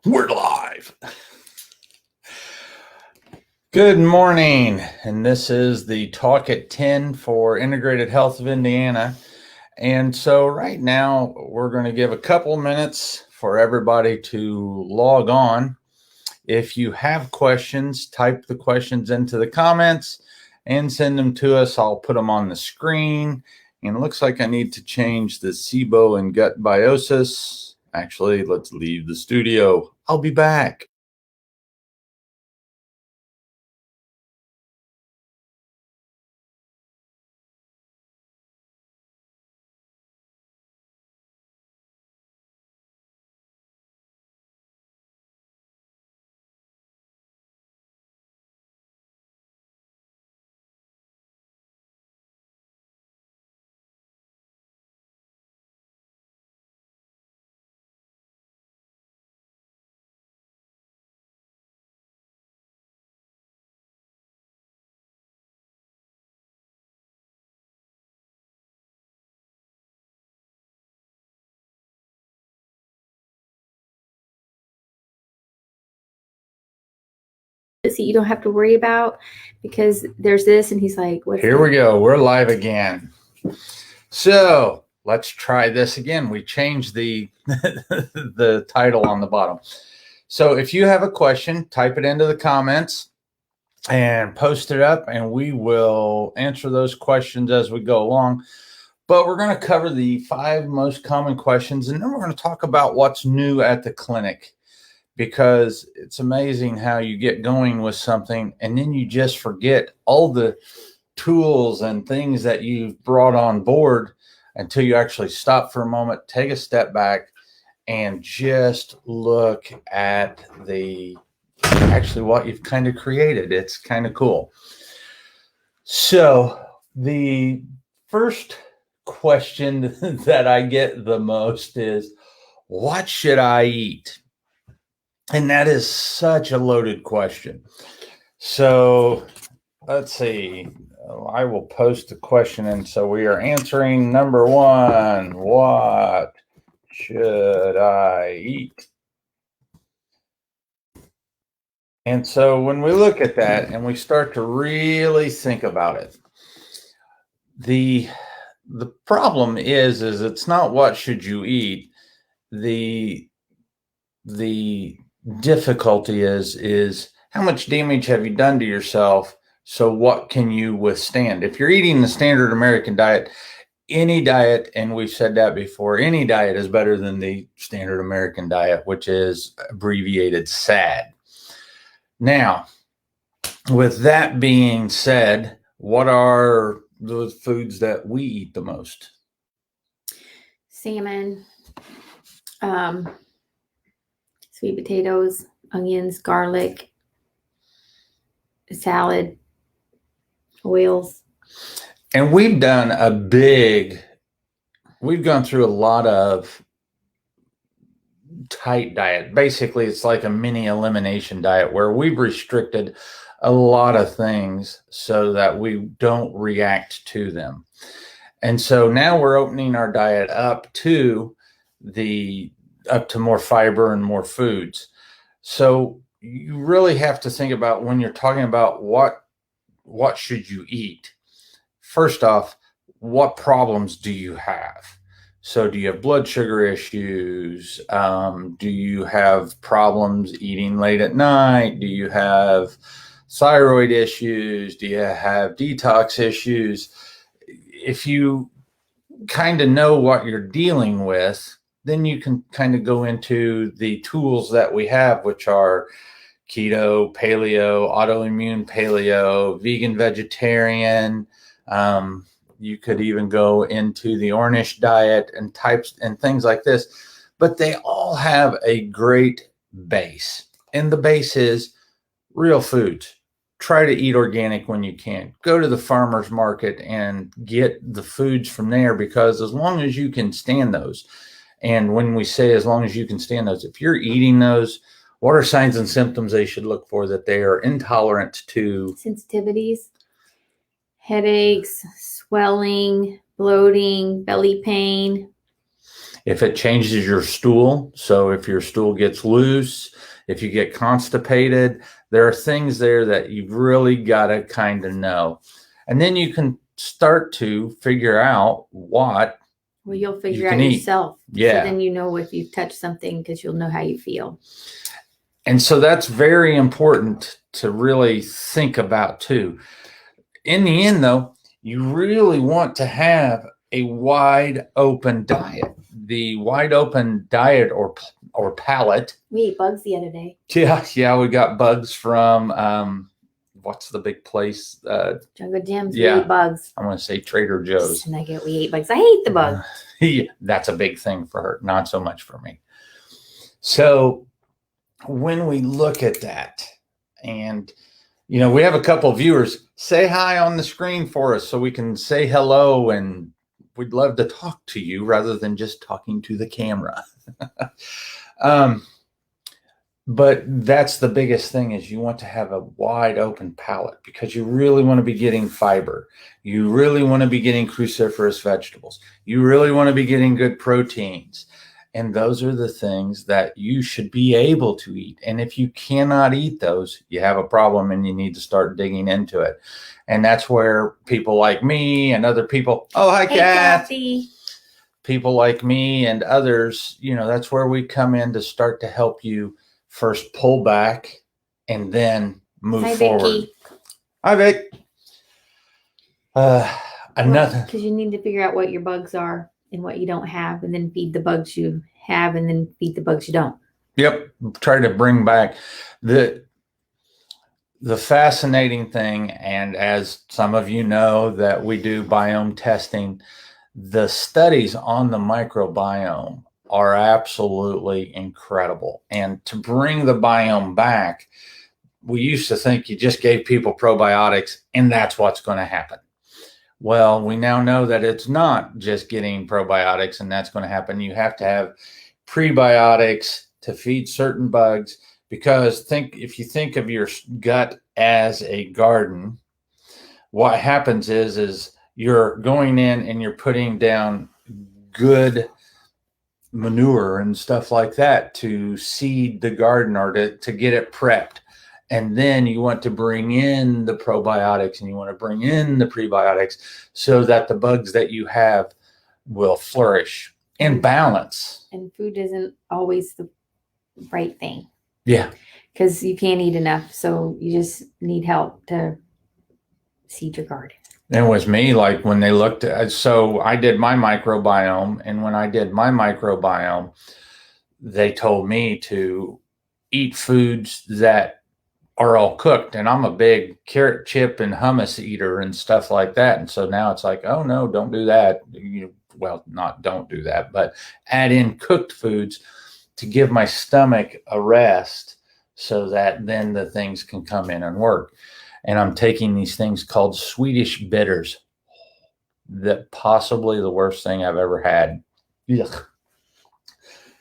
We're live. Good morning, and this is the Talk at 10 for Integrated Health of Indiana. And so right now we're going to give a couple minutes for everybody to log on. If you have questions, type the questions into the comments and send them to us. I'll put them on the screen. And it looks like I need to change the SIBO and Gut Dysbiosis. Actually, let's leave the studio. I'll be back. So you don't have to worry about, because there's this. And he's like, what's Here we go. We're live again. So let's try this again. We changed the the title on the bottom. So if you have a question, type it into the comments and post it up, and we will answer those questions as we go along. But we're going to cover the 5 most common questions, and then we're going to talk about what's new at the clinic, because it's amazing how you get going with something and then you just forget all the tools and things that you've brought on board until you actually stop for a moment, take a step back, and just look at actually what you've kind of created. It's kind of cool. So the first question that I get the most is, what should I eat? And that is such a loaded question. So let's see. I will post the question. And so we are answering number 1. What should I eat? And so when we look at that and we start to really think about it, the problem is it's not what should you eat. The difficulty is how much damage have you done to yourself? So what can you withstand? If you're eating the standard American diet, any diet, and we've said that before, any diet is better than the standard American diet, which is abbreviated SAD. Now, with that being said, what are the foods that we eat the most? Salmon, sweet potatoes, onions, garlic, salad, oils. And we've gone through a lot of tight diet. Basically, it's like a mini elimination diet where we've restricted a lot of things so that we don't react to them. And so now we're opening our diet up to more fiber and more foods. So you really have to think about, when you're talking about what should you eat, first off, what problems do you have? So do you have blood sugar issues? Do you have problems eating late at night? Do you have thyroid issues? Do you have detox issues? If you kind of know what you're dealing with, then you can kind of go into the tools that we have, which are keto, paleo, autoimmune paleo, vegan, vegetarian. You could even go into the Ornish diet and types and things like this, but they all have a great base. And the base is real foods. Try to eat organic when you can. Go to the farmer's market and get the foods from there, because as long as you can stand those, and when we say as long as you can stand those, if you're eating those, what are signs and symptoms they should look for that they are intolerant to? Sensitivities, headaches, swelling, bloating, belly pain. If it changes your stool, so if your stool gets loose, if you get constipated, there are things there that you've really got to kind of know. And then you can start to figure out what Well, you'll figure you out can eat. yourself. Yeah. So then you know if you've touched something because you'll know how you feel. And so that's very important to really think about too. In the end, though, you really want to have a wide open diet. The wide open diet or palate. We ate bugs the other day. Yeah, we got bugs from what's the big place? Jungle Jim's. Yeah. We ate bugs. I want to say Trader Joe's. Nugget. We ate bugs. I hate the bugs. Yeah, that's a big thing for her, not so much for me. So when we look at that, and we have a couple of viewers, say hi on the screen for us so we can say hello, and we'd love to talk to you rather than just talking to the camera. But that's the biggest thing, is you want to have a wide open palate, because you really want to be getting fiber. You really want to be getting cruciferous vegetables. You really want to be getting good proteins. And those are the things that you should be able to eat. And if you cannot eat those, you have a problem and you need to start digging into it. And that's where people like me and other people, oh, hi, Kath. Kathy. People like me and others, that's where we come in to start to help you first pull back and then move forward. Vicky. Hi, Vic. Another. Because you need to figure out what your bugs are and what you don't have, and then feed the bugs you have, and then feed the bugs you don't. Yep. Try to bring back the fascinating thing. And as some of you know, that we do biome testing, the studies on the microbiome are absolutely incredible. And to bring the biome back, we used to think you just gave people probiotics and that's what's going to happen. Well, we now know that it's not just getting probiotics and that's going to happen. You have to have prebiotics to feed certain bugs, because if you think of your gut as a garden, what happens is you're going in and you're putting down good manure and stuff like that to seed the garden, or to get it prepped. And then you want to bring in the probiotics and you want to bring in the prebiotics so that the bugs that you have will flourish and balance. And food isn't always the right thing. Yeah. Because you can't eat enough. So you just need help to seed your garden. And it was me, like when they looked at, so I did my microbiome, and when I did my microbiome, they told me to eat foods that are all cooked. And I'm a big carrot chip and hummus eater and stuff like that. And so now it's like, oh no, don't do that. Well, not don't do that, but add in cooked foods to give my stomach a rest so that then the things can come in and work. And I'm taking these things called Swedish bitters. That possibly the worst thing I've ever had. Ugh.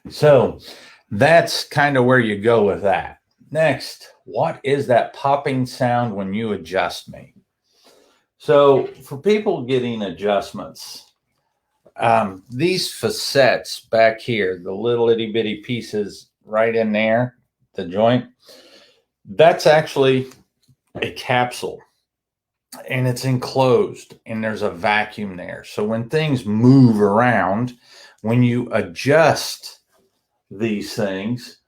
So that's kind of where you go with that. Next, what is that popping sound when you adjust me? So for people getting adjustments, these facets back here, the little itty bitty pieces right in there, the joint, that's actually a capsule, and it's enclosed, and there's a vacuum there. So when things move around, when you adjust these things,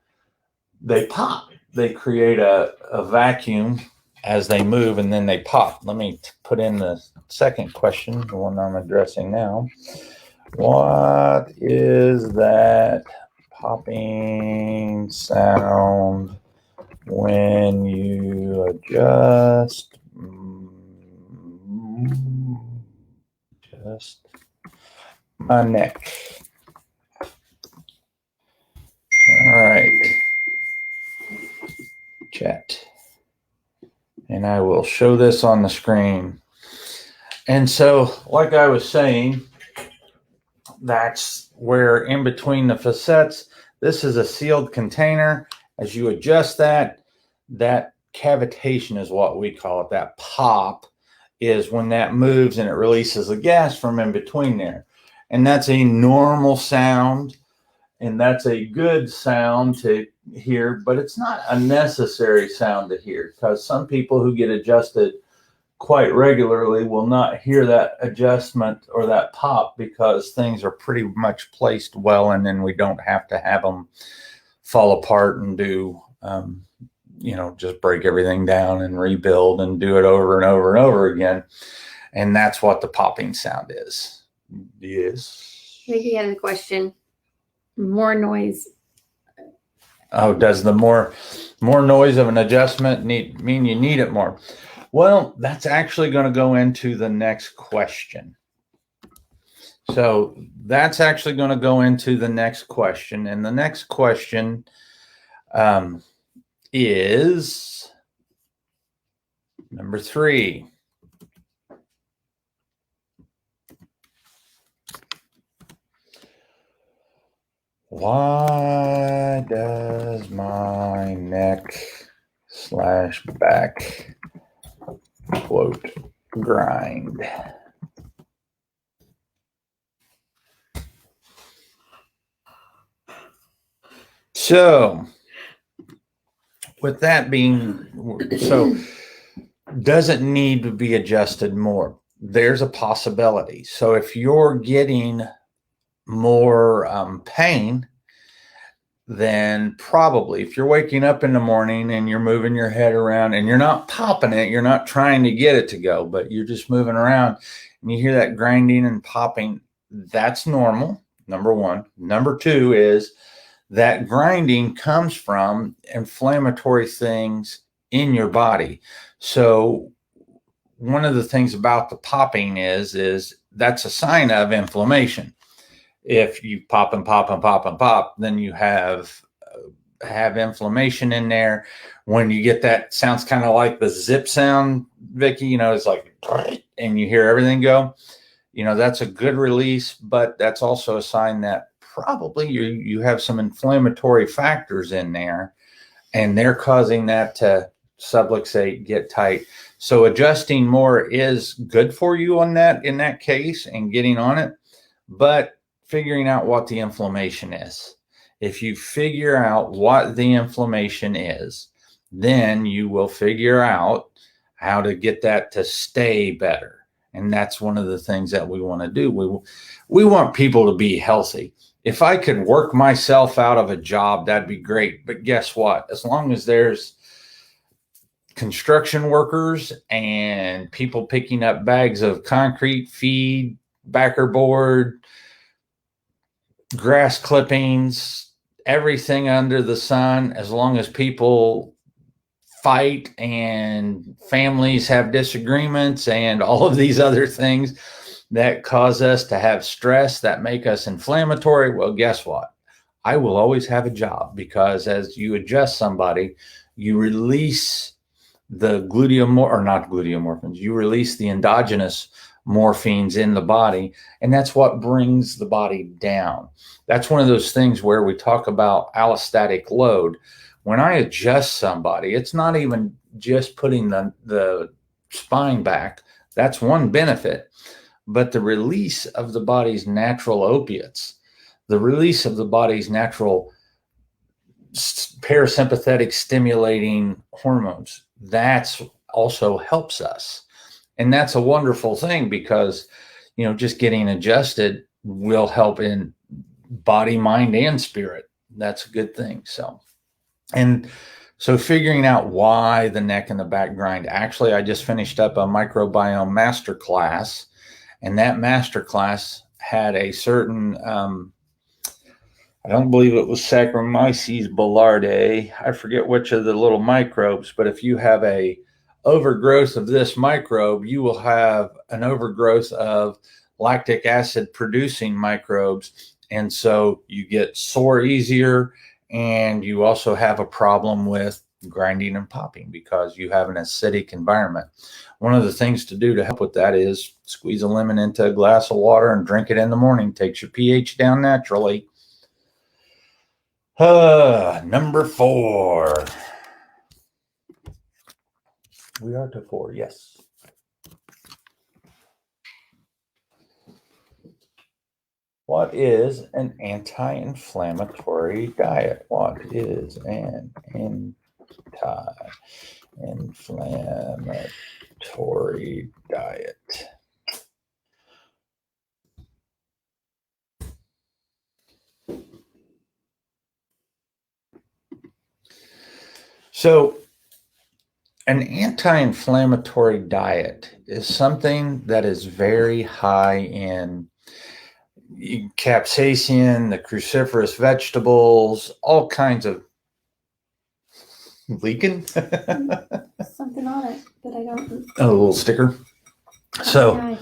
they pop. They create a vacuum as they move, and then they pop. Let me put in the second question, the one I'm addressing now. What is that popping sound when you adjust my neck? All right. Chat. And I will show this on the screen. And so, like I was saying, that's where in between the facets, this is a sealed container. As you adjust that cavitation is what we call it. That pop is when that moves and it releases the gas from in between there. And that's a normal sound And that's a good sound to hear, but it's not a necessary sound to hear, because some people who get adjusted quite regularly will not hear that adjustment or that pop, because things are pretty much placed well, and then we don't have to have them fall apart and do, just break everything down and rebuild and do it over and over and over again. And that's what the popping sound is. Yes. I think he had a question. More noise. Oh, does the more noise of an adjustment mean you need it more? Well, that's actually going to go into the next question. So that's actually going to go into the next question. And the next question is number 3. Why does my neck / back quote grind? So with that being, so does it need to be adjusted more? There's a possibility. So if you're getting more pain, then probably, if you're waking up in the morning and you're moving your head around and you're not popping it, you're not trying to get it to go, but you're just moving around and you hear that grinding and popping, that's normal, number 1. Number 2 is that grinding comes from inflammatory things in your body. So one of the things about the popping is that's a sign of inflammation. If you pop and pop and pop and pop, then you have inflammation in there. When you get that, sounds kind of like the zip sound, Vicky, it's like, and you hear everything go, that's a good release, but that's also a sign that probably you have some inflammatory factors in there, and they're causing that to subluxate, get tight. So adjusting more is good for you in that case and getting on it, but figuring out what the inflammation is. If you figure out what the inflammation is, then you will figure out how to get that to stay better. And that's one of the things that we want to do. We want people to be healthy. If I could work myself out of a job, that'd be great. But guess what? As long as there's construction workers and people picking up bags of concrete, feed, backer board, grass clippings, everything under the sun, as long as people fight and families have disagreements and all of these other things that cause us to have stress, that make us inflammatory, well, guess what? I will always have a job, because as you adjust somebody, you release the you release the endogenous morphines in the body, and that's what brings the body down. That's one of those things where we talk about allostatic load. When I adjust somebody, it's not even just putting the spine back. That's one benefit, but the release of the body's natural opiates, the release of the body's natural parasympathetic stimulating hormones, that's also helps us. And that's a wonderful thing, because, just getting adjusted will help in body, mind, and spirit. That's a good thing. So figuring out why the neck and the back grind. Actually, I just finished up a microbiome masterclass, and that masterclass had a certain, I don't believe it was Saccharomyces boulardii. I forget which of the little microbes, but if you have a overgrowth of this microbe, you will have an overgrowth of lactic acid producing microbes. And so you get sore easier, and you also have a problem with grinding and popping because you have an acidic environment. One of the things to do to help with that is squeeze a lemon into a glass of water and drink it in the morning. Takes your pH down naturally. Number 4. We are to 4, yes. What is an anti-inflammatory diet? What is an anti-inflammatory diet? So, an anti-inflammatory diet is something that is very high in capsaicin, the cruciferous vegetables, all kinds of leaking. Something on it, but I don't. A little sticker. So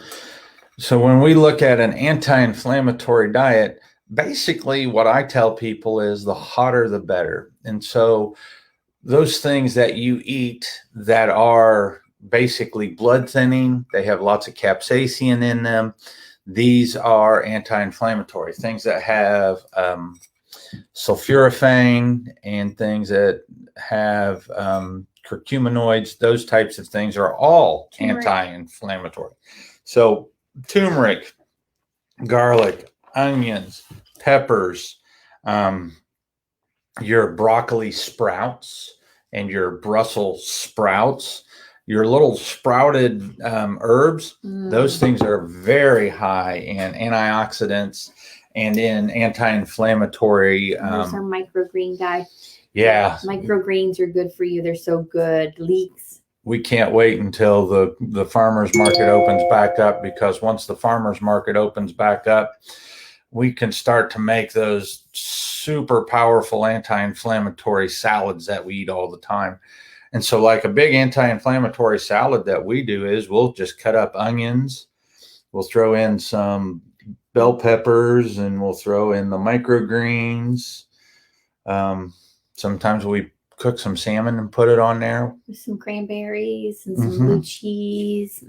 when we look at an anti-inflammatory diet, basically what I tell people is the hotter the better. And so those things that you eat that are basically blood thinning, they have lots of capsaicin in them. These are anti-inflammatory. Things that have sulforaphane and things that have curcuminoids, those types of things are all anti-inflammatory. So turmeric, garlic, onions, peppers, your broccoli sprouts and your Brussels sprouts, your little sprouted herbs, those things are very high in antioxidants and in anti-inflammatory. There's our microgreen guy. Yeah. Microgreens are good for you. They're so good. Leeks. We can't wait until the farmer's market opens back up, because once the farmer's market opens back up, we can start to make those super powerful anti-inflammatory salads that we eat all the time. And so like a big anti-inflammatory salad that we do is we'll just cut up onions, we'll throw in some bell peppers, and we'll throw in the microgreens. Sometimes we cook some salmon and put it on there. With some cranberries and some blue cheese.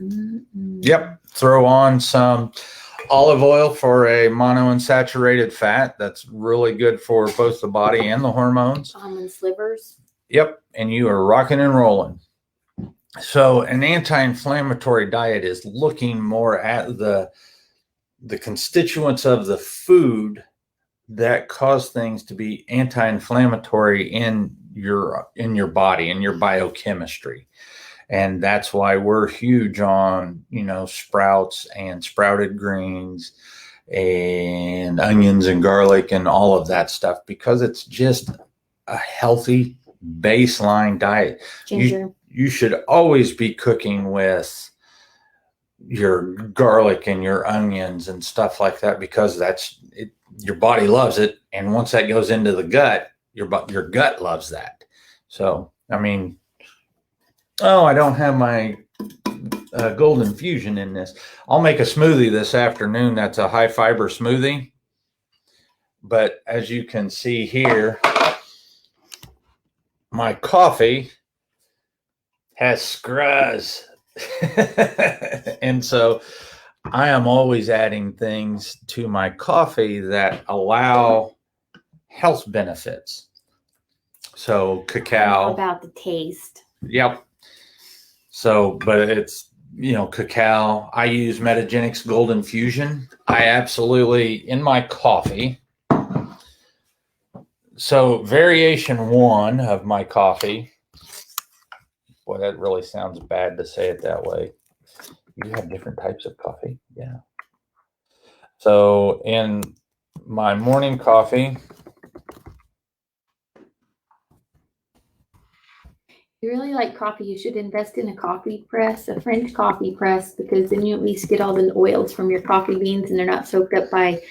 Yep. Throw on some olive oil for a monounsaturated fat. That's really good for both the body and the hormones. Almond slivers. Yep. And you are rocking and rolling. So an anti-inflammatory diet is looking more at the constituents of the food that cause things to be anti-inflammatory in your body, in your biochemistry. And that's why we're huge on, sprouts and sprouted greens and onions and garlic and all of that stuff, because it's just a healthy baseline diet. Ginger. You should always be cooking with your garlic and your onions and stuff like that, because that's it. Your body loves it. And once that goes into the gut, your gut loves that. So, I don't have my golden fusion in this. I'll make a smoothie this afternoon. That's a high fiber smoothie. But as you can see here, my coffee has scruz. And so I am always adding things to my coffee that allow health benefits. So cacao. About the taste. Yep. So, but it's, cacao. I use Metagenics Golden Fusion. I absolutely, in my coffee. So variation 1 of my coffee. Boy, that really sounds bad to say it that way. You have different types of coffee. Yeah. So in my morning coffee. If you really like coffee, you should invest in a coffee press, a French coffee press, because then you at least get all the oils from your coffee beans and they're not soaked up by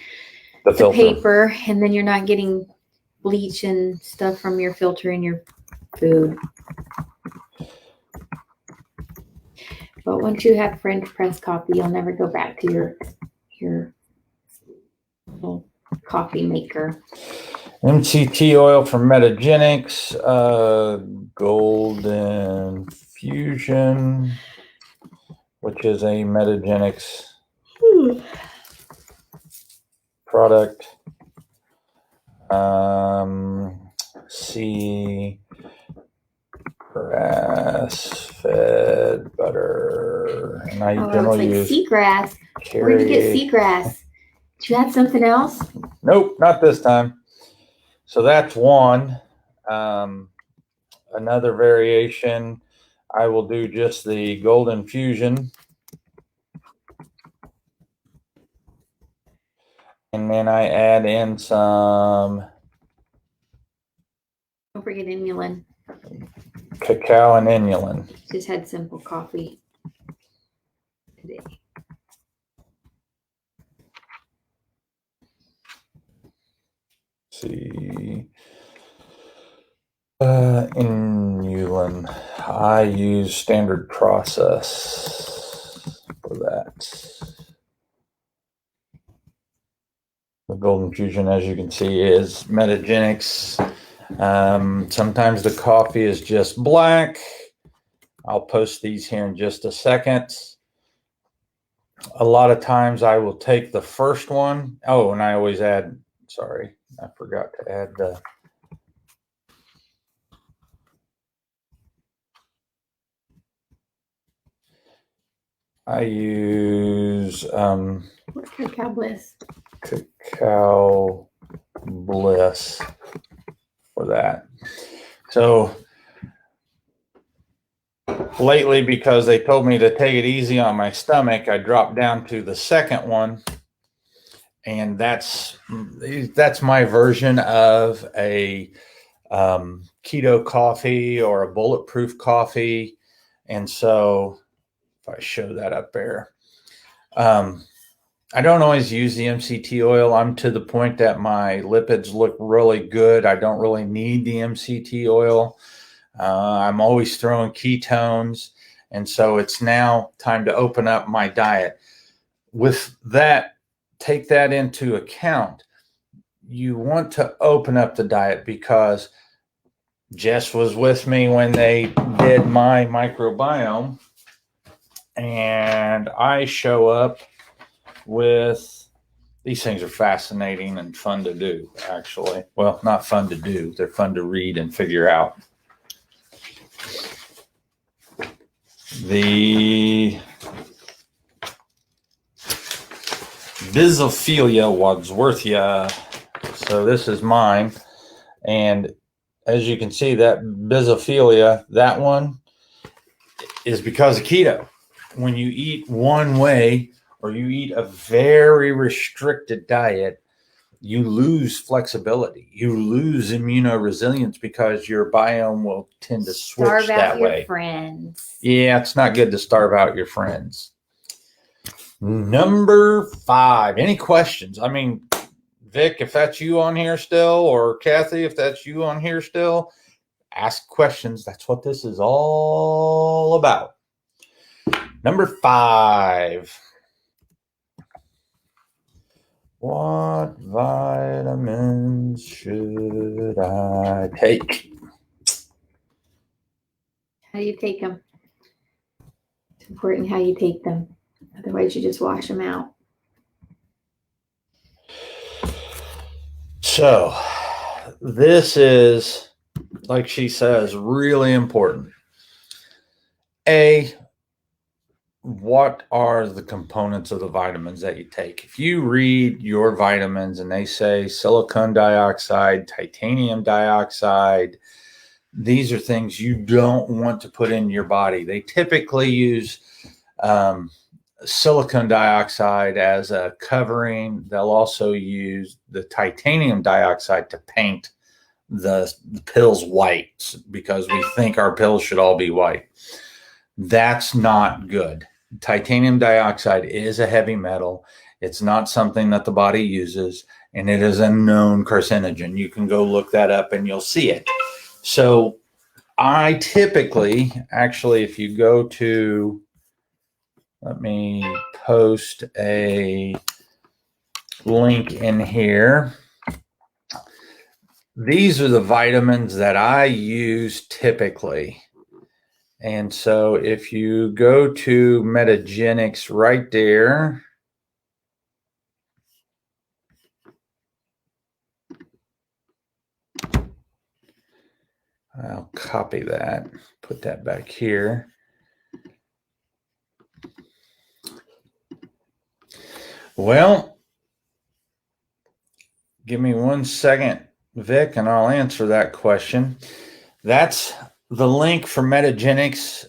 the paper, and then you're not getting bleach and stuff from your filter in your food. But once you have French press coffee, you'll never go back to your little coffee maker. MCT oil from Metagenics, Golden Fusion, which is a Metagenics product. Grass-fed butter, and I generally use seagrass. Where did you get seagrass? Did Did you add something else? Nope, not this time. So that's one. Another variation, I will do just the golden fusion. And then I add in some. Don't forget inulin. Cacao and inulin. Just had simple coffee today. See. Inulin. I use standard process for that. The golden fusion, as you can see, is Metagenics. Sometimes the coffee is just black. I'll post these here in just a second. A lot of times I will take the first one. Oh, and I always add, sorry, I forgot to add the I use Cacao Bliss. Cacao Bliss for that. So lately, because they told me to take it easy on my stomach, I dropped down to the second one, and that's my version of a keto coffee or a bulletproof coffee. And so if I show that up there, I don't always use the MCT oil. I'm to the point that my lipids look really good. I don't really need the MCT oil. I'm always throwing ketones. And so it's now time to open up my diet. With that, take that into account. You want to open up the diet because Jess was with me when they did my microbiome. And I show up with, these things are fascinating and fun to do, actually. Well, not fun to do. They're fun to read and figure out. The Bisophila wadsworthia. So this is mine. And as you can see, that Bisophila, that one is because of keto. When you eat one way or you eat a very restricted diet, you lose flexibility. You lose immunoresilience because your biome will tend to switch starve that out way. Your friends. Yeah, it's not good to starve out your friends. Number 5. Any questions? I mean, Vic, if that's you on here still, or Kathy, if that's you on here still, ask questions. That's what this is all about. Number 5. What vitamins should I take? How you take them. It's important how you take them. Otherwise, you just wash them out. So, this is, like she says, really important. A, what are the components of the vitamins that you take? If you read your vitamins and they say silicon dioxide, titanium dioxide, these are things you don't want to put in your body. They typically use silicon dioxide as a covering. They'll also use the titanium dioxide to paint the pills white because we think our pills should all be white. That's not good. Titanium dioxide is a heavy metal. It's not something that the body uses, and it is a known carcinogen. You can go look that up and you'll see it. So I typically, actually, if you go to, let me post a link in here. These are the vitamins that I use typically. And so if you go to Metagenics right there, I'll copy that, put that back here. Well, Give me 1 second, Vic, and I'll answer that question. That's the link for Metagenics.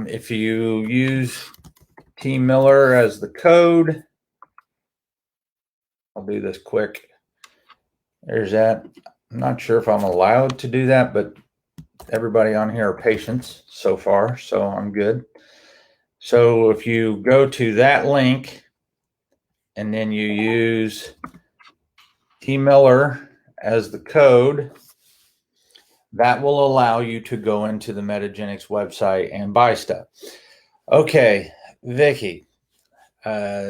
If you use T Miller as the code, I'll do this quick. There's that. I'm not sure if I'm allowed to do that, but everybody on here are patients so far, so I'm good. So if you go to that link and then you use T Miller as the code, that will allow you to go into the Metagenics website and buy stuff. Okay, Vicky,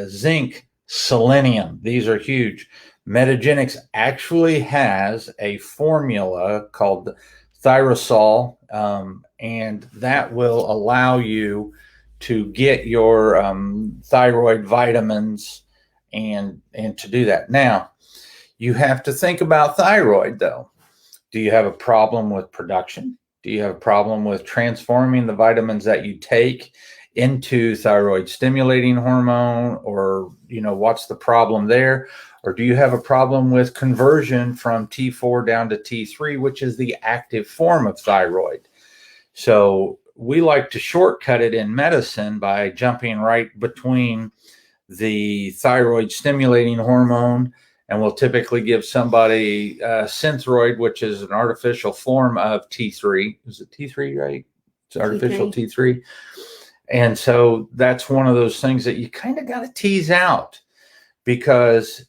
zinc, selenium, these are huge. Metagenics actually has a formula called Thyrosol, and that will allow you to get your thyroid vitamins and to do that. Now, you have to think about thyroid, though. Do you have a problem with production? Do you have a problem with transforming the vitamins that you take into thyroid stimulating hormone? Or, what's the problem there? Or do you have a problem with conversion from T4 down to T3, which is the active form of thyroid? So we like to shortcut it in medicine by jumping right between the thyroid stimulating hormone, and we'll typically give somebody Synthroid, which is an artificial form of T3. Is it T3, right? It's artificial T3. And so that's one of those things that you kind of got to tease out, because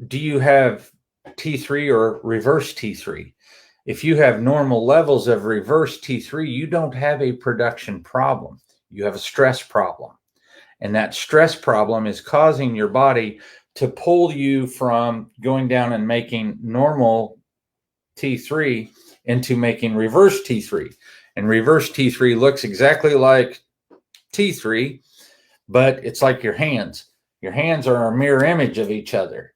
do you have T3 or reverse T3? If you have normal levels of reverse T3, you don't have a production problem. You have a stress problem. And that stress problem is causing your body to pull you from going down and making normal T3 into making reverse T3. And reverse T3 looks exactly like T3, but it's like your hands. Your hands are a mirror image of each other.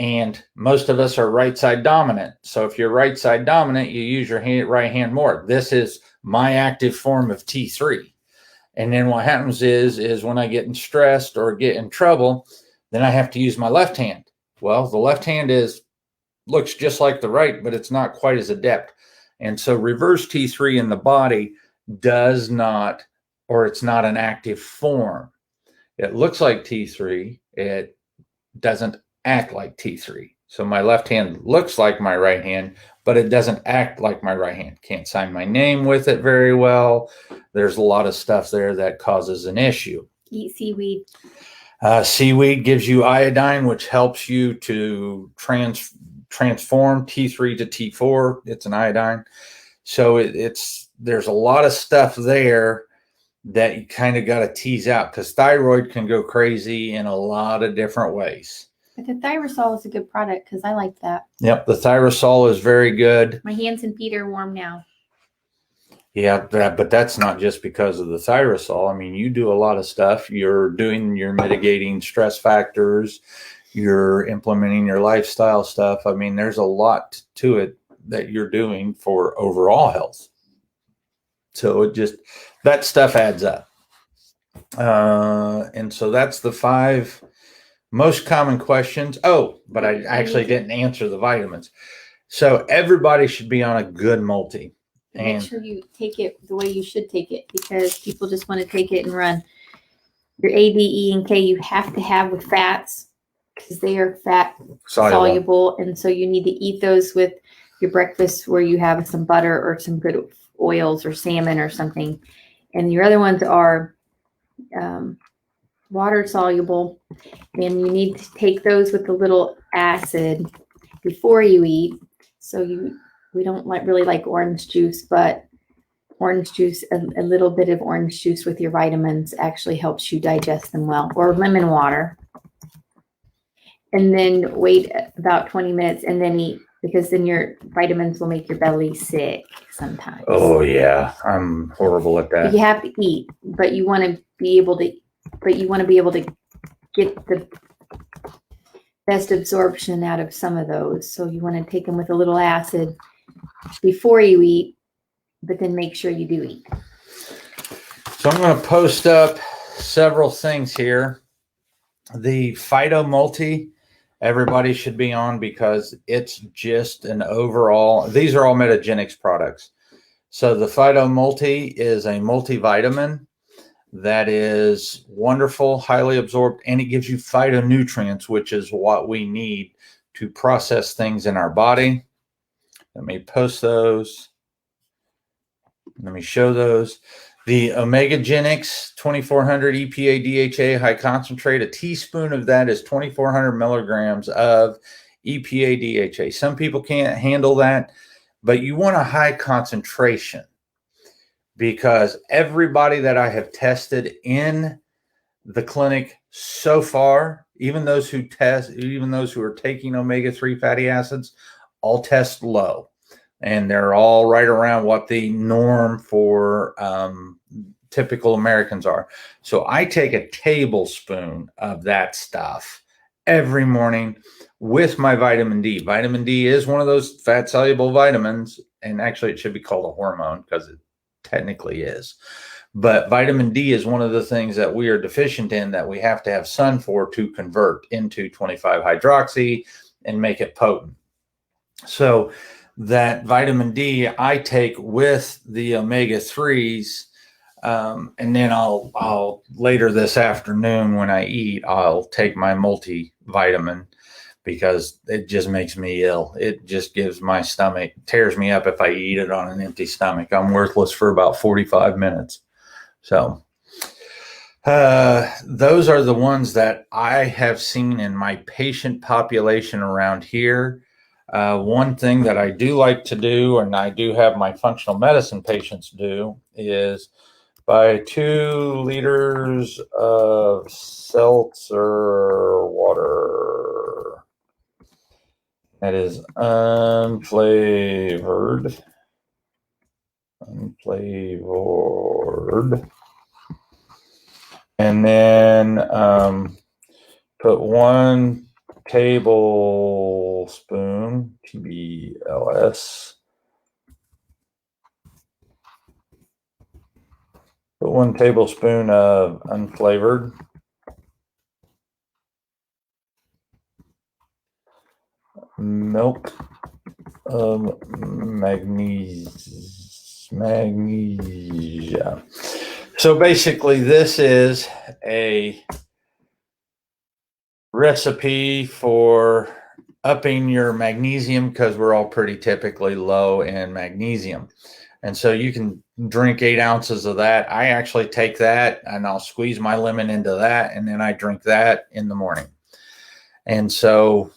And most of us are right side dominant. So if you're right side dominant, you use your right hand more. This is my active form of T3. And then what happens is when I get stressed or get in trouble, then I have to use my left hand. Well, the left hand looks just like the right, but it's not quite as adept. And so reverse T3 in the body does not, or it's not an active form. It looks like T3. It doesn't act like T3. So my left hand looks like my right hand, but it doesn't act like my right hand. Can't sign my name with it very well. There's a lot of stuff there that causes an issue. Eat seaweed. Seaweed gives you iodine, which helps you to transform T3 to T4. It's an iodine. So there's a lot of stuff there that you kind of got to tease out, because thyroid can go crazy in a lot of different ways. But the Thyrosol is a good product because I like that. Yep, the Thyrosol is very good. My hands and feet are warm now. Yeah, but that's not just because of the Thyrosol. I mean, you do a lot of stuff. You're mitigating stress factors. You're implementing your lifestyle stuff. I mean, there's a lot to it that you're doing for overall health. So that stuff adds up. And so that's the 5 most common questions. Oh, but I actually didn't answer the vitamins. So everybody should be on a good multi. And make sure you take it the way you should take it, because people just want to take it and run. Your A, D, E, and K you have to have with fats, because they are fat soluble. And so you need to eat those with your breakfast, where you have some butter or some good oils or salmon or something. And your other ones are water soluble, and you need to take those with a little acid before you eat. So we don't really like orange juice, but orange juice, a little bit of orange juice with your vitamins actually helps you digest them well, or lemon water. And then wait about 20 minutes and then eat, because then your vitamins will make your belly sick sometimes. Oh yeah, I'm horrible at that. But you have to eat, but you want to be able to get the best absorption out of some of those. So you want to take them with a little acid before you eat, but then make sure you do eat. So I'm going to post up several things here. The Phyto multi everybody should be on because it's just an overall, these are all Metagenics products. So the Phyto Multi is a multivitamin that is wonderful, highly absorbed, and it gives you phytonutrients, which is what we need to process things in our body. Let me post those. Let me show those. The Omegagenics 2400 EPA-DHA high concentrate, a teaspoon of that is 2400 milligrams of EPA-DHA. Some people can't handle that, but you want a high concentration because everybody that I have tested in the clinic so far, even those who are taking omega-3 fatty acids, all test low. And they're all right around what the norm for typical Americans are. So I take a tablespoon of that stuff every morning with my vitamin D. Vitamin D is one of those fat-soluble vitamins, and actually it should be called a hormone because it technically is. But vitamin D is one of the things that we are deficient in that we have to have sun for to convert into 25-hydroxy and make it potent. So that vitamin D I take with the omega-3s, and then I'll later this afternoon when I eat, I'll take my multivitamin because it just makes me ill. It just gives my stomach, tears me up if I eat it on an empty stomach. I'm worthless for about 45 minutes. So those are the ones that I have seen in my patient population around here. One thing that I do like to do, and I do have my functional medicine patients do, is buy 2 liters of seltzer water. That is unflavored. And then put 1 tablespoon, TBLS. Put 1 tablespoon of unflavored. Milk of magnesia. So basically this is a recipe for upping your magnesium because we're all pretty typically low in magnesium. And so you can drink 8 ounces of that. I actually take that and I'll squeeze my lemon into that, and then I drink that in the morning. And so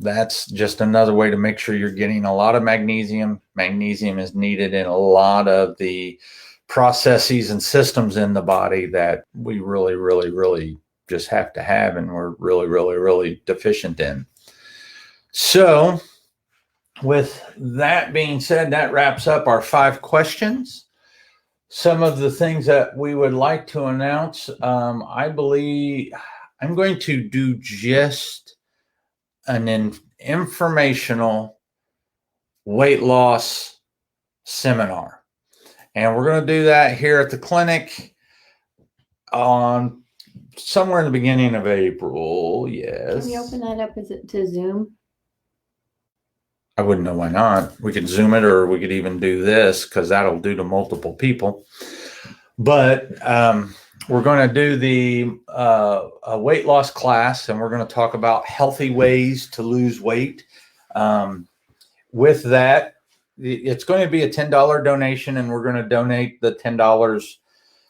that's just another way to make sure you're getting a lot of magnesium. Magnesium is needed in a lot of the processes and systems in the body that we really, really, really just have to have, and we're really, really, really deficient in. So with that being said, that wraps up our 5 questions. Some of the things that we would like to announce, I believe I'm going to do just an informational weight loss seminar. And we're going to do that here at the clinic on somewhere in the beginning of April. Yes. Can we open that up to Zoom? I wouldn't know why not. We could Zoom it, or we could even do this because that'll do to multiple people. But we're going to do the a weight loss class, and we're going to talk about healthy ways to lose weight. With that, it's going to be a $10 donation, and we're going to donate the $10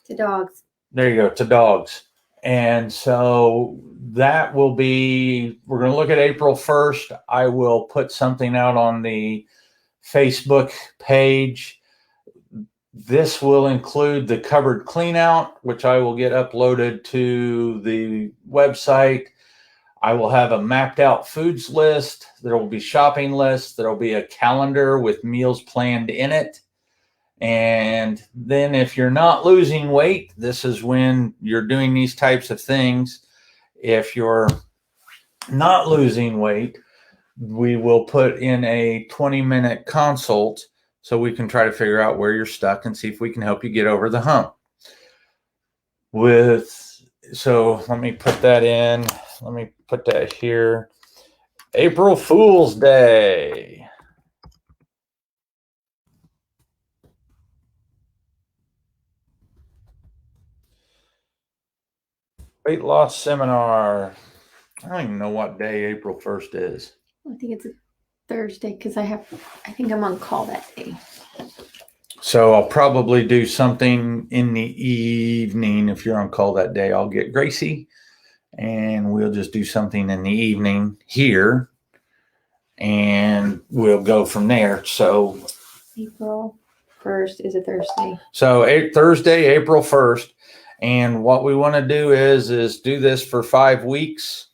to dogs. There you go, to dogs. And so that will be, we're going to look at April 1st. I will put something out on the Facebook page. This will include the cupboard clean out, which I will get uploaded to the website. I will have a mapped out foods list. There will be shopping lists. There will be a calendar with meals planned in it. And then if you're not losing weight, this is when you're doing these types of things. If you're not losing weight, we will put in a 20-minute consult so we can try to figure out where you're stuck and see if we can help you get over the hump. So let me put that in. Let me put that here. April Fool's Day. Weight loss seminar. I don't even know what day April 1st is. I think it's a Thursday because I think I'm on call that day. So I'll probably do something in the evening. If you're on call that day, I'll get Gracie and we'll just do something in the evening here and we'll go from there. So April 1st is a Thursday. So Thursday, April 1st. And what we want to do is do this for 5 weeks.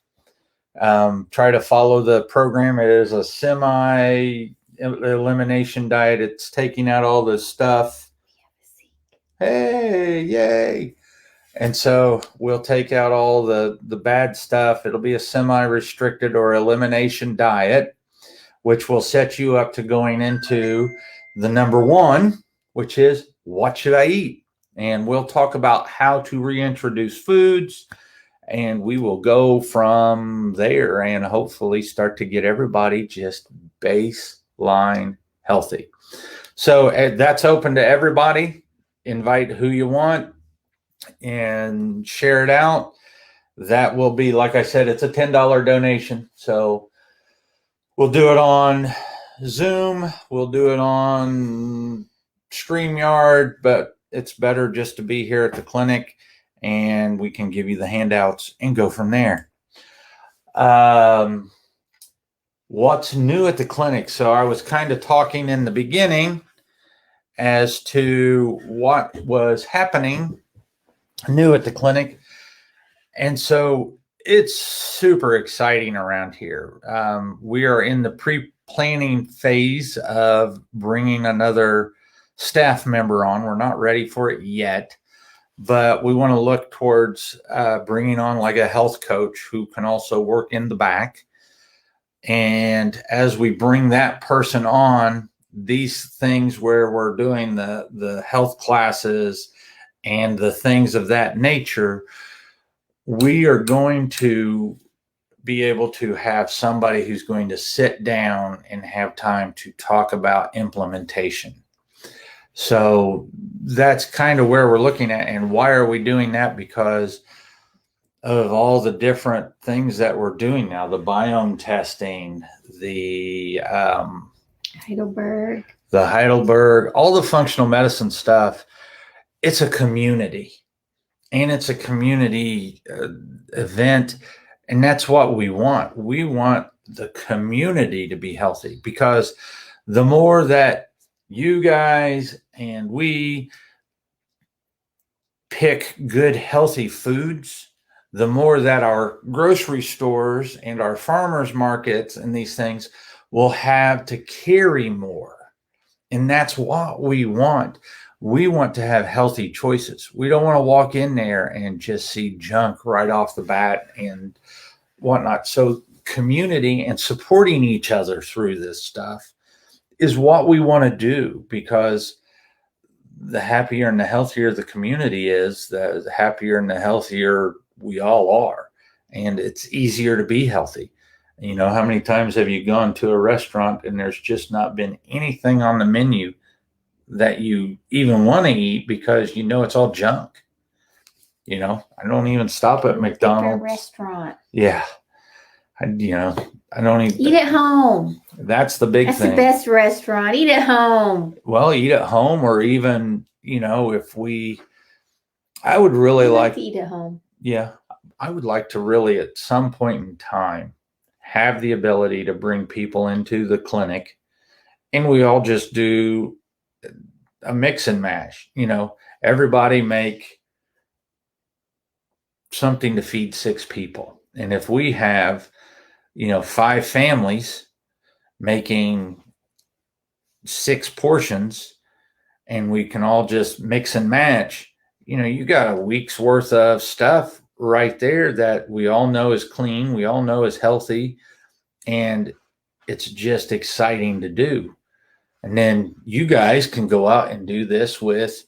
Try to follow the program. It is a semi-elimination diet. It's taking out all the stuff. Hey, yay. And so we'll take out all the bad stuff. It'll be a semi-restricted or elimination diet, which will set you up to going into the number 1, which is what should I eat? And we'll talk about how to reintroduce foods, and we will go from there and hopefully start to get everybody just baseline healthy. So that's open to everybody. Invite who you want and share it out. That will be, like I said, it's a $10 donation. So we'll do it on Zoom. We'll do it on StreamYard, but it's better just to be here at the clinic and we can give you the handouts and go from there. What's new at the clinic? So I was kind of talking in the beginning as to what was happening new at the clinic. And so it's super exciting around here. We are in the pre-planning phase of bringing another staff member on. We're not ready for it yet, but we want to look towards bringing on like a health coach who can also work in the back. And as we bring that person on, these things where we're doing the health classes and the things of that nature, we are going to be able to have somebody who's going to sit down and have time to talk about implementation. So that's kind of where we're looking at. And why are we doing that? Because of all the different things that we're doing now, the biome testing, the Heidelberg, all the functional medicine stuff. It's a community, and it's a community event. And that's what we want. We want the community to be healthy, because the more that you guys and we pick good, healthy foods, the more that our grocery stores and our farmers markets and these things will have to carry more. And that's what we want. We want to have healthy choices. We don't want to walk in there and just see junk right off the bat and whatnot. So community and supporting each other through this stuff is what we want to do, because the happier and the healthier the community is, the happier and the healthier we all are. And it's easier to be healthy. You know, how many times have you gone to a restaurant and there's just not been anything on the menu that you even want to eat because you know it's all junk? You know, I don't even stop at McDonald's. Restaurant. Yeah. I don't even eat at home. That's the big thing. That's the best restaurant. Eat at home. Well, eat at home, or even, I would really like to eat at home. Yeah. I would like to really, at some point in time, have the ability to bring people into the clinic and we all just do a mix and mash. Everybody make something to feed 6 people. And if we have 5 families making 6 portions and we can all just mix and match, you got a week's worth of stuff right there that we all know is clean. We all know is healthy, and it's just exciting to do. And then you guys can go out and do this with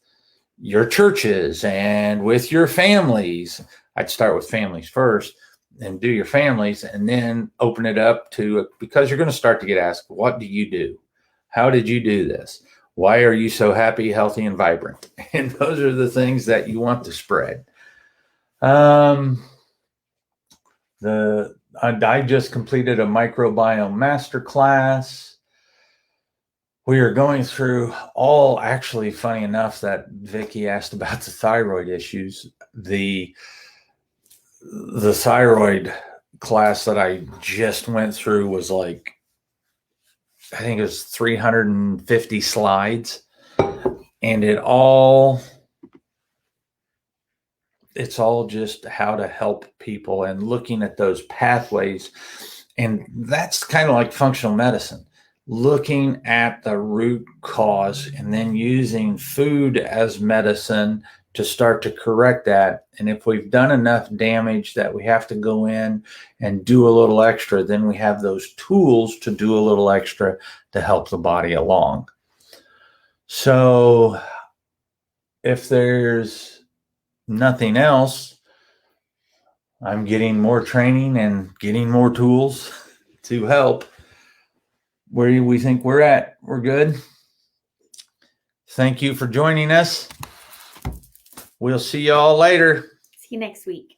your churches and with your families. I'd start with families first. and do your families, and then open it up to, because you're going to start to get asked, what do you do? How did you do this? Why are you so happy, healthy, and vibrant? And those are the things that you want to spread. I just completed a microbiome masterclass. We are going through all, actually, funny enough that Vicky asked about the thyroid issues. The thyroid class that I just went through was like, I think it was 350 slides, and it's all just how to help people and looking at those pathways. And that's kind of like functional medicine, looking at the root cause and then using food as medicine to start to correct that. And if we've done enough damage that we have to go in and do a little extra, then we have those tools to do a little extra to help the body along. So if there's nothing else, I'm getting more training and getting more tools to help. Where we think we're at, we're good. Thank you for joining us. We'll see you all later. See you next week.